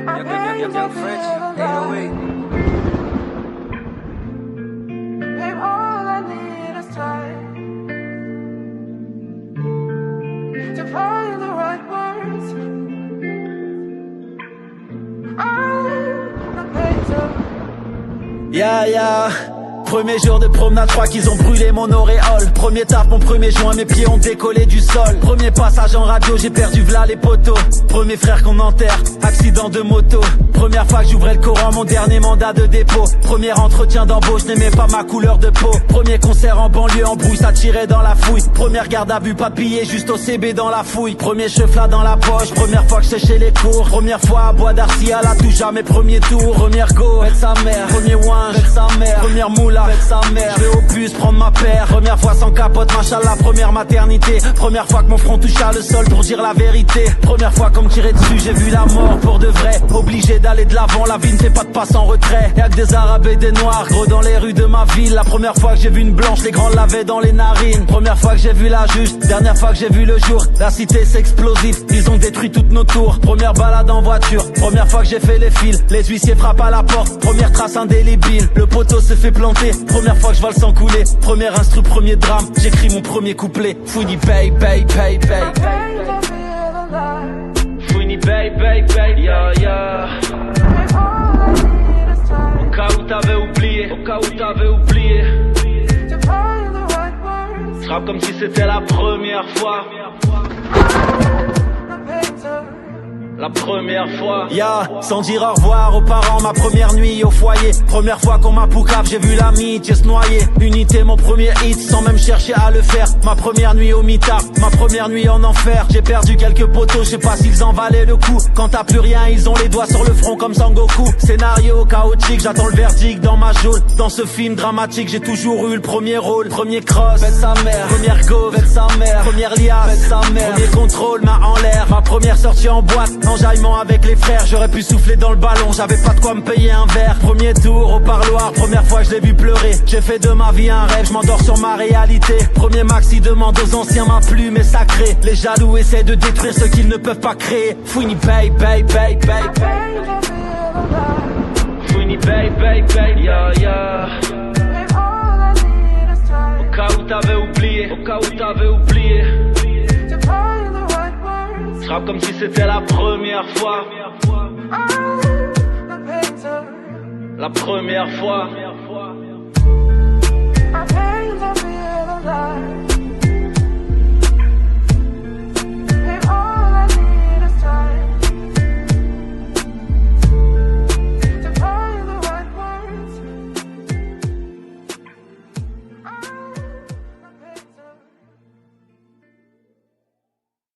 Young French, 808. Babe, all I need is time to find the right words. I'm the painter. Yeah. Premier jour de promenade, je crois qu'ils ont brûlé mon auréole. Premier taf, mon premier joint, mes pieds ont décollé du sol. Premier passage en radio, j'ai perdu v'là les poteaux. Premier frère qu'on enterre, accident de moto. Première fois que j'ouvrais le Coran, mon dernier mandat de dépôt. Premier entretien d'embauche, je n'aimais pas ma couleur de peau. Premier concert en banlieue, en brouille, ça tirait dans la fouille. Première garde à vue, papillé, juste au CB dans la fouille. Premier chevlat dans la poche, première fois que je séchais les cours. Première fois à Bois d'Arcy, à la touche, jamais premier tour. Première go, avec sa mère. Premier winge, avec sa mère. Première moula, avec sa mère. Je vais au bus prendre ma paire. Première fois sans capote, machallah, première maternité. Première fois que mon front toucha le sol pour dire la vérité. Première fois qu'on me tirait dessus, j'ai vu la mort pour de vrai. Obligé d'aller de l'avant, la vie ne fait pas de passe en retrait. Y'a que des arabes et des noirs, gros dans les rues de ma ville. La première fois que j'ai vu une blanche, les grands l'avaient dans les narines. Première fois que j'ai vu la juge, dernière fois que j'ai vu le jour. La cité c'est explosif, ils ont détruit toutes nos tours. Première balade en voiture, première fois que j'ai fait les fils. Les huissiers frappent à la porte, première trace indélébile. Le poteau se fait planter, première fois que je vois le sang couler. Premier instru, premier drame, j'écris mon premier couplet. Fouini pay. Fouini pay, yeah. Au cas où t'avais oublié. Je rappe comme si c'était la première fois. La première fois, sans dire au revoir aux parents, ma première nuit au foyer. Première fois qu'on m'a poucave, j'ai vu l'amitié se noyer. Unité, mon premier hit, sans même chercher à le faire. Ma première nuit au mitard, ma première nuit en enfer. J'ai perdu quelques poteaux, je sais pas s'ils en valaient le coup. Quand t'as plus rien, ils ont les doigts sur le front comme Sangoku. Scénario chaotique, j'attends le verdict dans ma geôle. Dans ce film dramatique, j'ai toujours eu le premier rôle. Premier cross, faites sa mère. Première go, faites sa mère. Première liasse, faites sa mère. Premier contrôle, main en l'air. Ma première sortie en boîte. Enjaillement avec les frères, j'aurais pu souffler dans le ballon, j'avais pas de quoi me payer un verre. Premier tour au parloir, première fois que je l'ai vu pleurer. J'ai fait de ma vie un rêve, je m'endors sur ma réalité. Premier maxi demande aux anciens, ma plume est sacrée. Les jaloux essaient de détruire ce qu'ils ne peuvent pas créer. Fouini pay. Fouini pay, yeah. Au cas où t'avais oublié. Je rappe comme si c'était la première fois. La première fois.